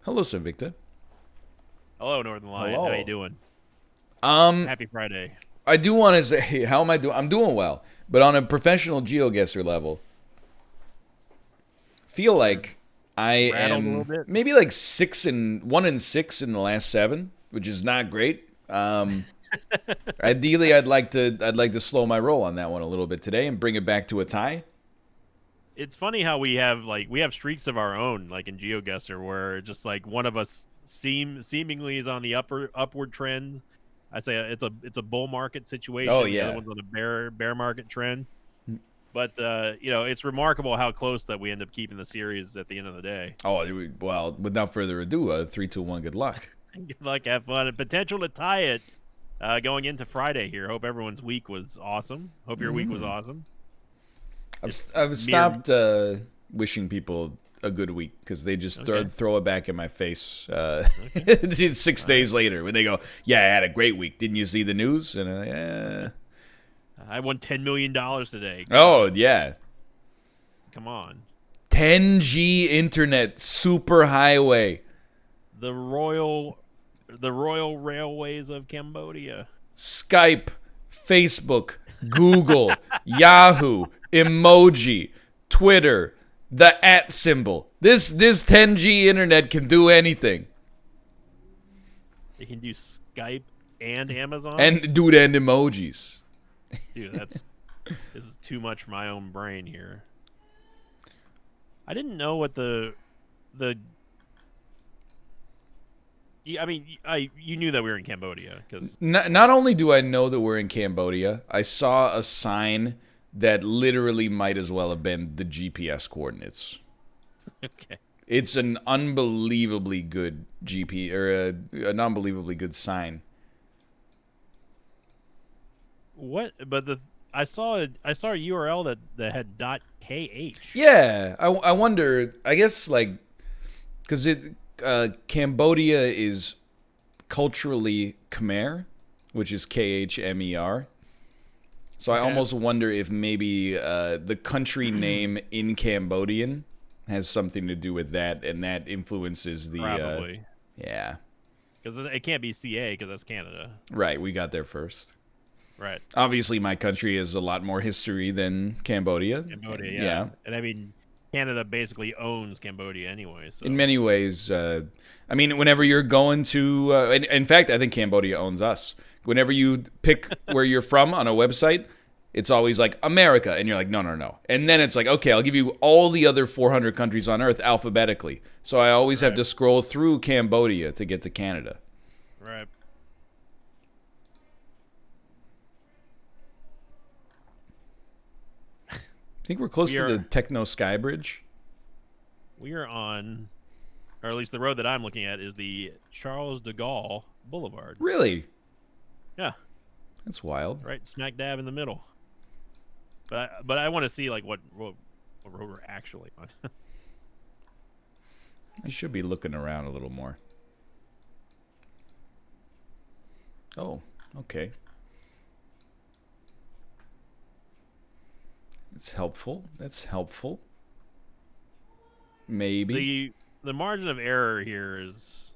Hello, Sinvicta. Hello, Northernlion. How you Hello. doing? Um, Happy Friday. I do want to say, hey, how am I doing? I'm doing well, but on a professional geoguessr level, feel You're like I rattled a little am bit. maybe like 1-6 in the last 7, which is not great. Ideally, I'd like to slow my roll on that one a little bit today and bring it back to a tie. It's funny how we have streaks of our own, like in Geoguessr, where just like one of us seemingly is on the upward trend. I say it's a bull market Oh situation. The other yeah. one's on a bear market trend. But it's remarkable how close that we end up keeping the series at the end of the day. Oh well. Without further ado, 3, 2, 1. Good luck. Good luck, have fun, and potential to tie it going into Friday here. Hope everyone's week was awesome. Hope your week was awesome. It's I've mere stopped wishing people a good week because they just okay. throw it back in my face Okay. 6 days later when they go, "Yeah, I had a great week. Didn't you see the news?" And yeah, I won $10 million today. oh yeah, Come on. 10G internet super highway, The royal railways of Cambodia. Skype, Facebook, Google, Yahoo, emoji, Twitter, the @ symbol. This 10G internet can do anything. They can do Skype and Amazon. And dude, and emojis. Dude, this is too much for my own brain here. I didn't know what the I mean, you knew that we were in Cambodia because Not only do I know that we're in Cambodia, I saw a sign that literally might as well have been the GPS coordinates. okay. It's an unbelievably good an unbelievably good sign. What? But I saw a URL that had .kh. Yeah, I wonder. I guess like because Cambodia is culturally Khmer, which is Khmer. So I Okay. almost wonder if maybe the country name in Cambodian has something to do with that, and that influences the. Probably Yeah, because it can't be CA because that's Canada, right. We got there first. right? Obviously, my country has a lot more history than Cambodia. Cambodia, yeah. Yeah, And I mean, Canada basically owns Cambodia anyway, in so many ways. I mean, whenever you're going to, in fact, I think Cambodia owns us. Whenever you pick where you're from on a website, it's always like America, and you're like, no, no, no. And then it's like, okay, I'll give you all the other 400 countries on Earth alphabetically. So I always have right, to scroll through Cambodia to get to Canada. right. I think we're close We to the are Techno Sky Bridge. we are on, or at least the road that I'm looking at is the Charles de Gaulle Boulevard. Really? Yeah, That's wild. right, smack dab in the middle. But I want to see like what road we're actually on. I should be looking around a little more. Oh, okay. That's helpful. That's helpful. Maybe. The margin of error here is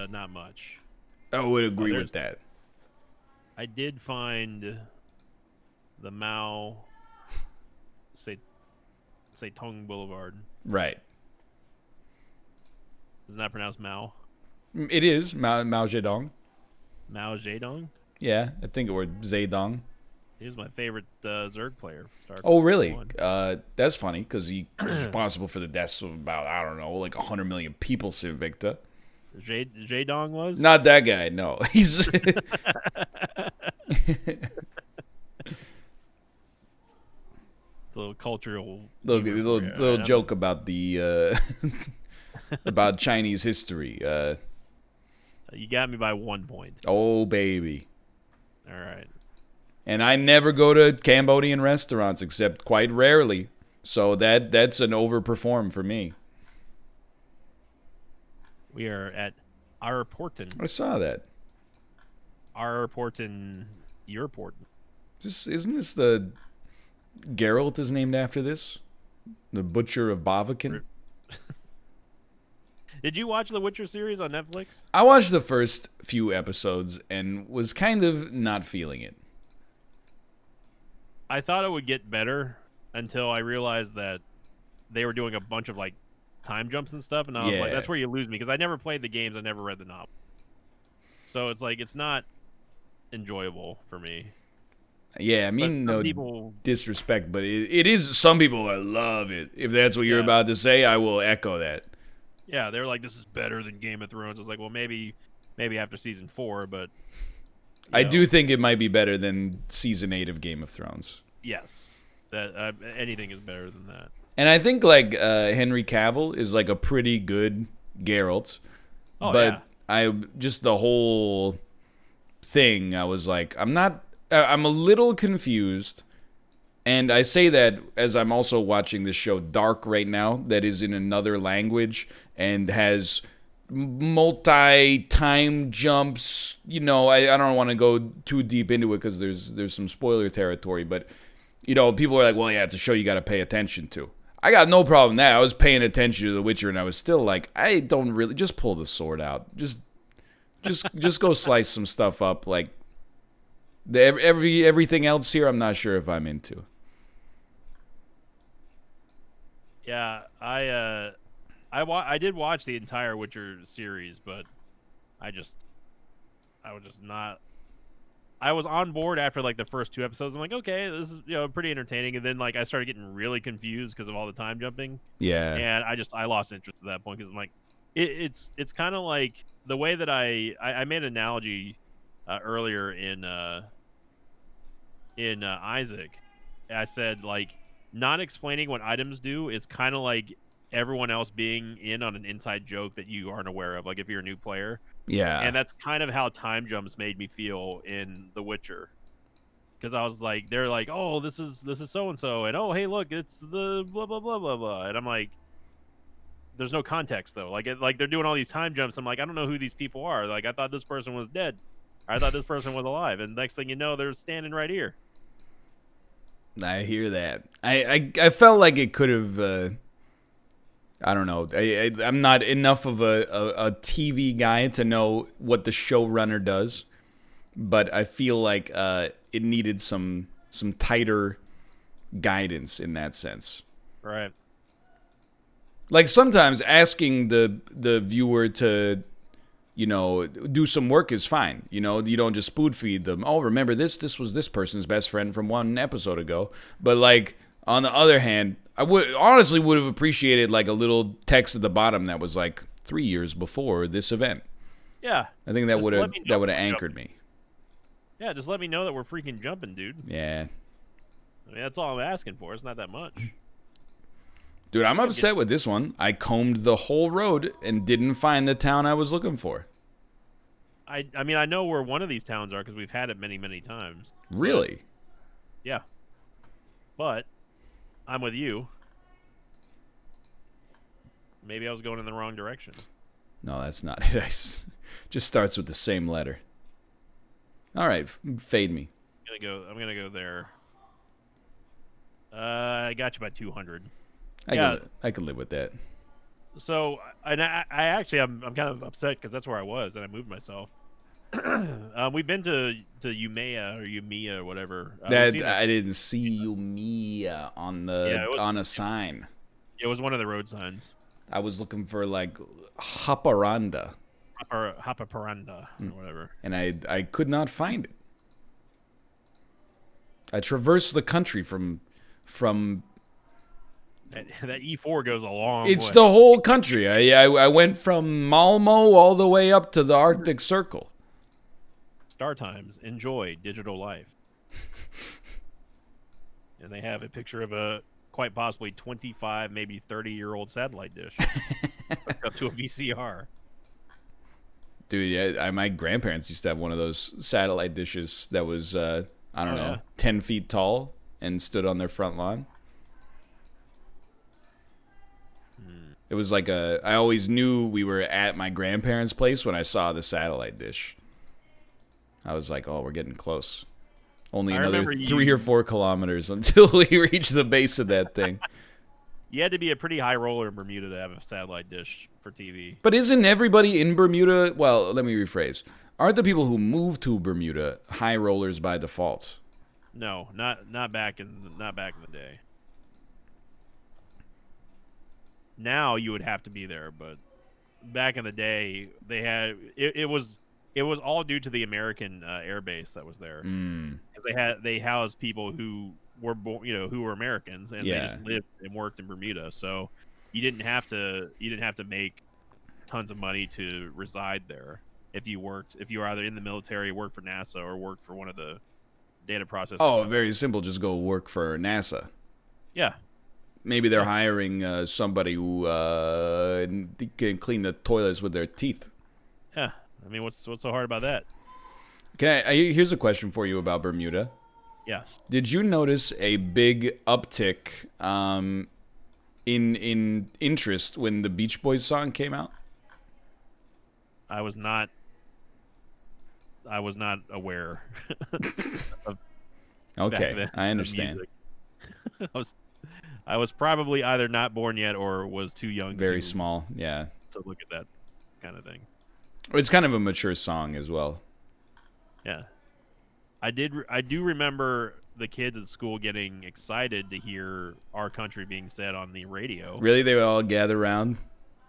not much. I would Oh, agree there's with that. I did find the Mao say Tong Boulevard. Right. Isn't that pronounced Mao? It is Mao Zedong. Mao Zedong? Yeah, I think it was Zedong. He was my favorite Zerg player. Oh, StarCraft really? 1. That's funny because he was responsible for the deaths of about, I don't know, like 100 million people, Sinvicta. Zedong was? Not that guy, no. He's. It's a little cultural little, humor little, for you. little joke about the. About Chinese history. You got me by 1 point. Oh, baby. All right. And I never go to Cambodian restaurants except quite rarely. So that's an overperform for me. We are at Arporten. I saw that. Arporten, Urporten. Isn't this the Geralt is named after this? The Butcher of Bavakin? Did you watch the Witcher series on Netflix? I watched the first few episodes and was kind of not feeling it. I thought it would get better until I realized that they were doing a bunch of like time jumps and stuff, and I was like, Yeah. that's where you lose me because I never played the games, I never read the novel, so it's like it's not enjoyable for me. Yeah, I mean, But some no people, disrespect, but it is. Some people that love it. If that's what you're about to say, I will echo that. yeah, they're like, this is better than Game of Thrones. It's like, well, maybe after season 4, but I do think it might be better than season 8 of Game of Thrones. yes, that anything is better than that. And I think like Henry Cavill is like a pretty good Geralt, but I just the whole thing, I was like, I'm a little confused. And I say that as I'm also watching this show Dark right now, that is in another language and has multi-time jumps. You know, I don't want to go too deep into it because there's some spoiler territory, but you know, people are like, well, yeah, it's a show you got to pay attention to. I got no problem with that. I was paying attention to The Witcher, and I was still like, I don't really, just pull the sword out, just go slice some stuff up. Like everything else here, I'm not sure if I'm into. Yeah, I did watch the entire Witcher series, but I was just not. I was on board after like the first 2 episodes. I'm like, okay, this is pretty entertaining, and then like I started getting really confused because of all the time jumping. Yeah, And I lost interest at that point because I'm like, it's kind of like the way that I made an analogy earlier in Isaac. I said like not explaining what items do is kind of like everyone else being in on an inside joke that you aren't aware of. Like if you're a new player. yeah. And that's kind of how time jumps made me feel in The Witcher, because I was like, they're like, oh, this is so and so, and oh, hey, look, it's the blah blah blah blah blah, and I'm like, there's no context though. Like they're doing all these time jumps. I'm like, I don't know who these people are. Like I thought this person was dead, I thought this person was alive, and next thing you know, they're standing right here. I hear that. I felt like it could have. I don't know. I'm not enough of a TV guy to know what the showrunner does, but I feel like it needed some tighter guidance in that sense. Right. Like sometimes asking the viewer to, do some work is fine. You don't just spoon feed them. Oh, remember this was this person's best friend from 1 episode ago. But like on the other hand, I would have appreciated like a little text at the bottom that was like 3 years before this event. Yeah. I think that would have anchored me. Yeah, just let me know that we're freaking jumping, dude. Yeah. I mean, that's all I'm asking for. It's not that much. Dude, I'm upset with this one. I combed the whole road and didn't find the town I was looking for. I mean, I know where one of these towns are because we've had it many, many times. Really? Yeah. But I'm with you. Maybe I was going in the wrong direction. No, that's not it. Just starts with the same letter. All right, fade me. I'm gonna go there. I got you by 200. I could live with that. So, and I actually I'm kind of upset because that's where I was and I moved myself. We've been to Umea or Umea or whatever. I didn't see Umea on on a sign. It was one of the road signs. I was looking for like Haparanda. Or Hapaparanda or whatever. And I could not find it. I traversed the country from that E4 goes a long way. It's the whole country. I went from Malmo all the way up to the Arctic Circle. Star Times, enjoy digital life. And they have a picture of a quite possibly 25, maybe 30-year-old satellite dish up to a VCR. Dude, yeah, my grandparents used to have one of those satellite dishes that was, 10 feet tall and stood on their front lawn. It was like I always knew we were at my grandparents' place when I saw the satellite dish. I was like, oh, we're getting close. Only another 3 or 4 kilometers until we reach the base of that thing. You had to be a pretty high roller in Bermuda to have a satellite dish for TV. But isn't everybody in Bermuda? Well, let me rephrase. Aren't the people who move to Bermuda high rollers by default? No, not back in the day. Now you would have to be there, but back in the day they had it was all due to the American air base that was there. They housed people who were who were Americans, and they just lived and worked in Bermuda. So you didn't have to make tons of money to reside there if you were either in the military, worked for NASA, or worked for one of the data processing. Oh, very simple. Just go work for NASA. Yeah. Maybe they're hiring somebody who can clean the toilets with their teeth. Yeah. I mean, what's so hard about that? Here's a question for you about Bermuda. Yes. Did you notice a big uptick in interest when the Beach Boys song came out? I was not aware. Okay, I understand. I was probably either not born yet or was too young. Very small, yeah. To look at that kind of thing. It's kind of a mature song as well. Yeah. I do remember the kids at school getting excited to hear Our Country being said on the radio. Really? They would all gather around?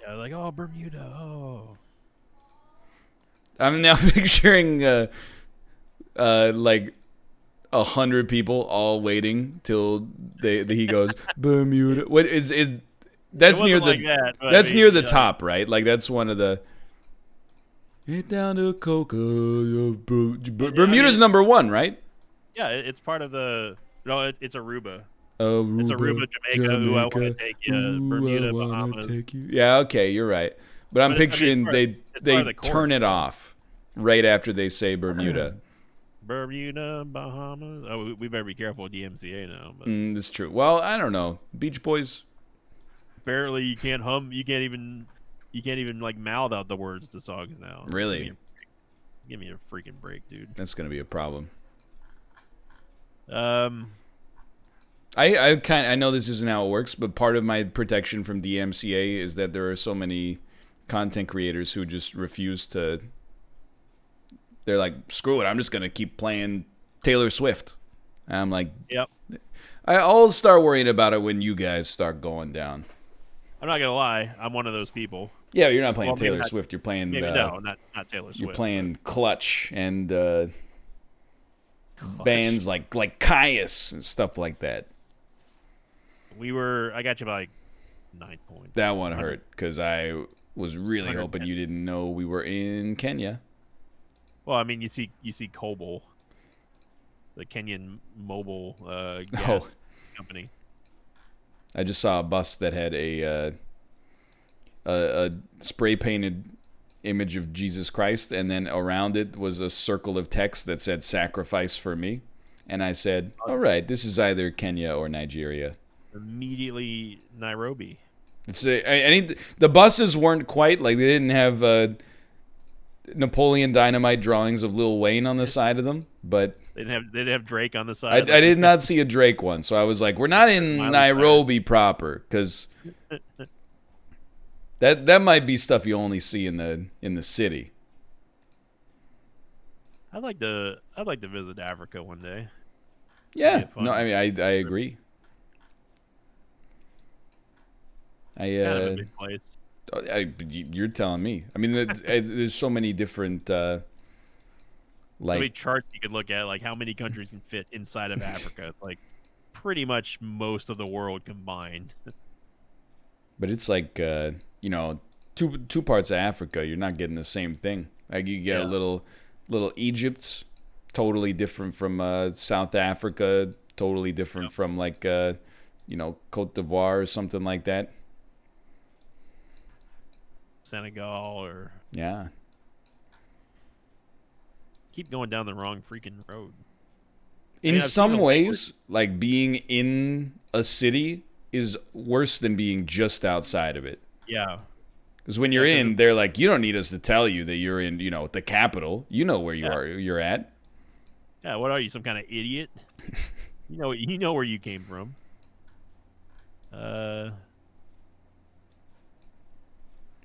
Yeah, like, oh, Bermuda, oh. I'm now picturing like 100 people all waiting till he goes Bermuda. What is that's near the that's near the top, right? Like that's one of the Get down to Coca. Bermuda's number one, right? Yeah, it's part of the. No, it's Aruba. Aruba, it's Aruba, Jamaica. Ooh, I want to take you. Bermuda, Bahamas. Yeah, okay, you're right. But I'm picturing they turn it off right after they say Bermuda. Bermuda, Bahamas. Oh, we better be careful with DMCA now. But that's true. Well, I don't know. Beach Boys. Apparently, you can't hum. You can't even like mouth out the words to songs now. Really? Give me a freaking break, dude. That's gonna be a problem. I know this isn't how it works, but part of my protection from DMCA is that there are so many content creators who just refuse to. They're like, screw it, I'm just gonna keep playing Taylor Swift. And I'm like, yep. I'll start worrying about it when you guys start going down. I'm not gonna lie, I'm one of those people. Yeah, you're not playing Taylor Swift. You're playing. No, not Taylor Swift. You're playing Clutch and bands like Caius and stuff like that. I got you by like 9 points. That one hurt because I was really hoping you didn't know we were in Kenya. Well, I mean, you see Cobol, the Kenyan mobile gas company. I just saw a bus that had a spray painted image of Jesus Christ, and then around it was a circle of text that said "Sacrifice for me," and I said, "All right, this is either Kenya or Nigeria." Immediately Nairobi. The buses weren't quite like they didn't have Napoleon Dynamite drawings of Lil Wayne on the side of them, but they didn't have Drake on the side. I did not see a Drake one, so I was like, we're not in Nairobi proper, because that might be stuff you only see in the city. I'd like to visit Africa one day. Yeah, no, I mean I agree. Kind of a big place. You're telling me. I mean, there's so many different. So many charts you could look at, like how many countries can fit inside of Africa. Like pretty much most of the world combined. But it's like two parts of Africa. You're not getting the same thing. Like you get a little Egypt, totally different from South Africa, totally different from like Cote d'Ivoire or something like that. Senegal or keep going down the wrong freaking road. In some ways, like being in a city is worse than being just outside of it. Yeah. Because when you're in, they're like, you don't need us to tell you that you're in, the capital. You know where you're at. Yeah, what are you, some kind of idiot? you know where you came from.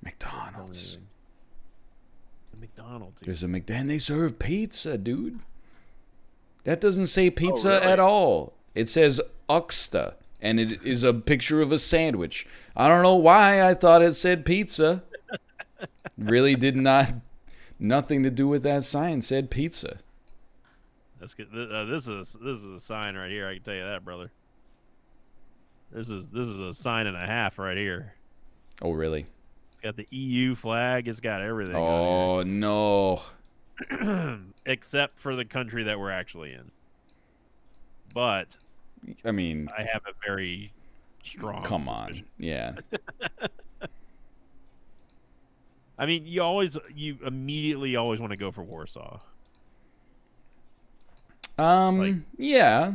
McDonald's. The McDonald's. There's a McDonald's. And they serve pizza, dude. That doesn't say pizza really? at all. It says Uxta, and it is a picture of a sandwich. I don't know why I thought it said pizza. Really did not. Nothing to do with that sign. Said pizza. That's good. This is a sign right here. I can tell you that, brother. This is a sign and a half right here. Oh, really? It's got the EU flag. It's got everything. Oh, no. Except for the country that we're actually in. But I mean, I have a very strong come on. suspicion. Yeah. I mean, you immediately always want to go for Warsaw. Yeah.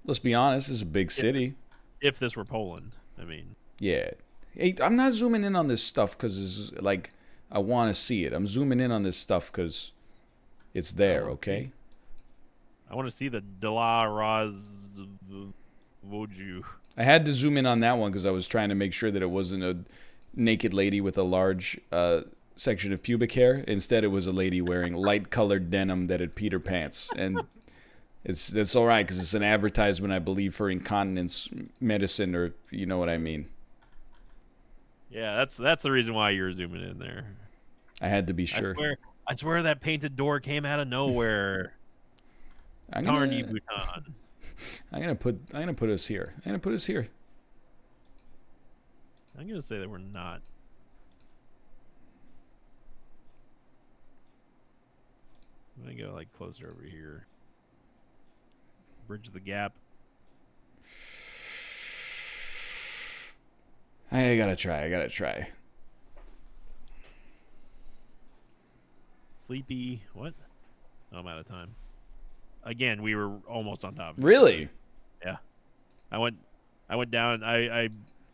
Let's be honest, it's a big city. If this were Poland, I mean. Yeah. Hey, I'm not zooming in on this stuff because it's like I want to see it. I'm zooming in on this stuff because it's there, okay? I want to see the Delaraz Voju. I had to zoom in on that one because I was trying to make sure that it wasn't a naked lady with a large section of pubic hair. Instead, it was a lady wearing light-colored denim that had Peter pants. And it's all right because it's an advertisement, I believe, for incontinence medicine, or you know what I mean. Yeah, that's the reason why you're zooming in there. I had to be sure. I swear that painted door came out of nowhere. I'm gonna put us here. I'm gonna put us here. I'm gonna say that we're not. I'm gonna go like closer over here. Bridge the gap. I gotta try. Sleepy. What? Oh, I'm out of time. Again, we were almost on top of it. Really? Yeah. I went down. I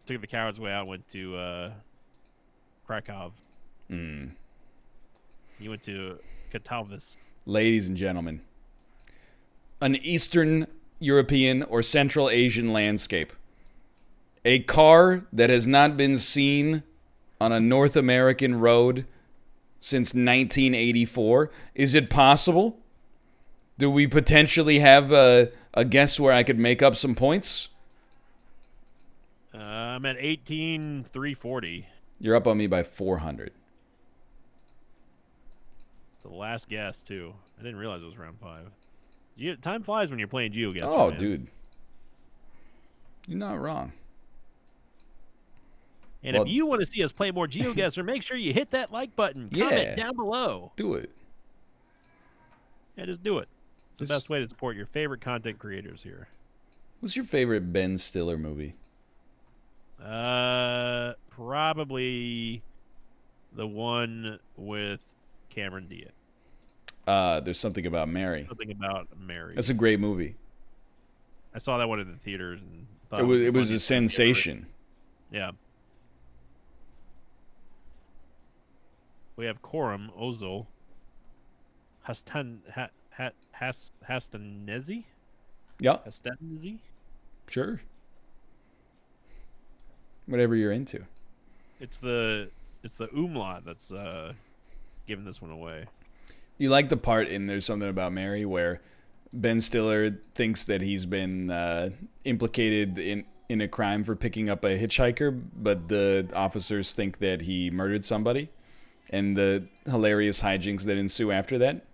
took the coward's way out. Went to Krakow. Mm. You went to Katowice. Ladies and gentlemen, an Eastern European or Central Asian landscape. A car that has not been seen on a North American road since 1984. Is it possible? Do we potentially have a guess where I could make up some points? I'm at 18,340. You're up on me by 400. It's the last guess, too. I didn't realize it was round 5. Time flies when you're playing Geoguessr. Oh, man. dude. You're not wrong. And if you want to see us play more Geoguessr, make sure you hit that like button. Comment down below. Do it. Yeah, just do it. It's the best way to support your favorite content creators here. What's your favorite Ben Stiller movie? Probably the one with Cameron Diaz. There's Something About Mary. Something About Mary. That's a great movie. I saw that one in the theaters and thought it was a sensation. Yeah. We have Coram Ozol Hastanezi? Yeah. Hastanezi? Sure. Whatever you're into. It's the umlaut that's giving this one away. You like the part in There's Something About Mary where Ben Stiller thinks that he's been implicated in a crime for picking up a hitchhiker, but the officers think that he murdered somebody, and the hilarious hijinks that ensue after that.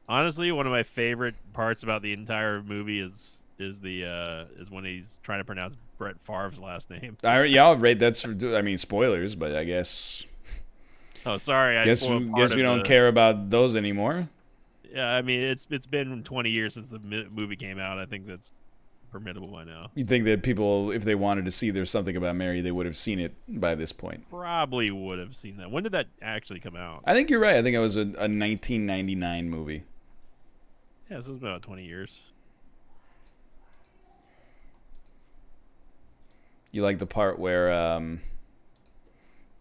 Honestly, one of my favorite parts about the entire movie is when he's trying to pronounce Brett Favre's last name. Yeah, right. That's, I mean, spoilers, but I guess. Oh, sorry. I guess we don't care about those anymore. Yeah, I mean, it's been 20 years since the movie came out. I think that's permittable by now. You think that people, if they wanted to see There's Something About Mary, they would have seen it by this point? Probably would have seen that. When did that actually come out? I think you're right. I think it was a 1999 movie. Yeah, this was about 20 years. You like the part where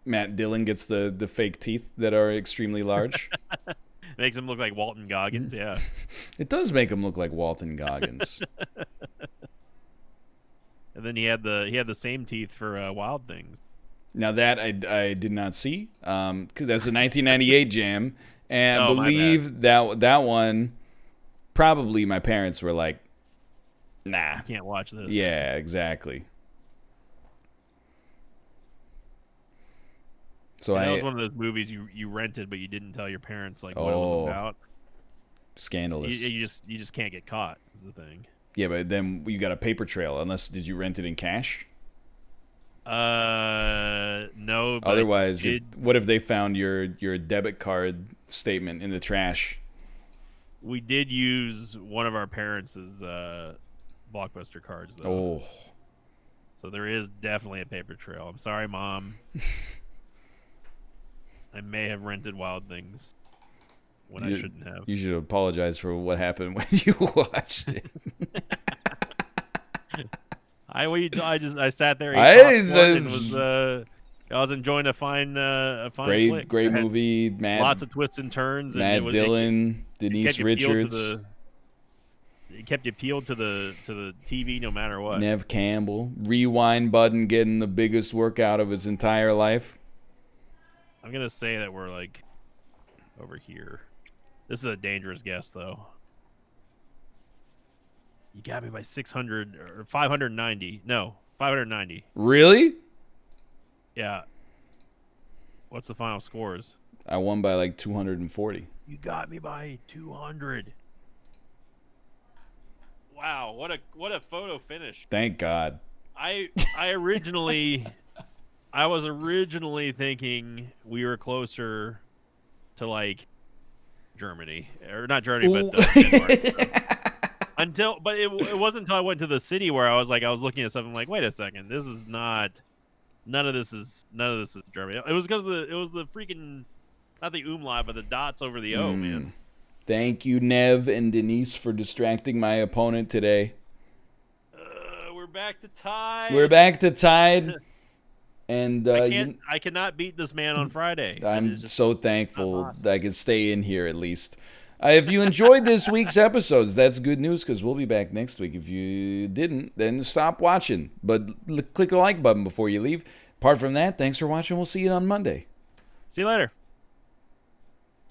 Matt Dillon gets the fake teeth that are extremely large? Makes him look like Walton Goggins, yeah. It does make him look like Walton Goggins. And then he had the same teeth for Wild Things. Now that I did not see, because that's a 1998 jam, and I Oh, my believe that one probably my parents were like, nah. Can't watch this. Yeah, exactly. So that was one of those movies you rented, but you didn't tell your parents like what it was about. Scandalous. You just can't get caught. Is the thing. Yeah, but then you got a paper trail. Unless did you rent it in cash? No. But Otherwise, what if they found your debit card statement in the trash? We did use one of our parents' Blockbuster cards, though. Oh. So there is definitely a paper trail. I'm sorry, Mom. I may have rented Wild Things when I shouldn't have. You should apologize for what happened when you watched it. I sat there and I was enjoying a fine flick. Great movie. Lots of twists and turns. Matt Dillon, Denise Richards. It kept you peeled to the TV no matter what. Nev Campbell, rewind button, getting the biggest workout of his entire life. I'm gonna say that we're like over here. This is a dangerous guess, though. You got me by 600 or 590. No, 590. Really? Yeah. What's the final scores? I won by like 240. You got me by 200. Wow, what a photo finish. Thank God. I was originally thinking we were closer to like Germany, or not Germany, but Denmark. But it wasn't until I went to the city where I was looking at something like, wait a second, this is not. None of this is Germany. It was because it was the freaking, not the umlaut, but the dots over the O, man. Thank you, Nev and Denise, for distracting my opponent today. We're back to tied. And I cannot beat this man on Friday. I'm so thankful that I could stay in here at least. If you enjoyed this week's episodes, that's good news because we'll be back next week. If you didn't, then stop watching. But click the like button before you leave. Apart from that, thanks for watching. We'll see you on Monday. See you later.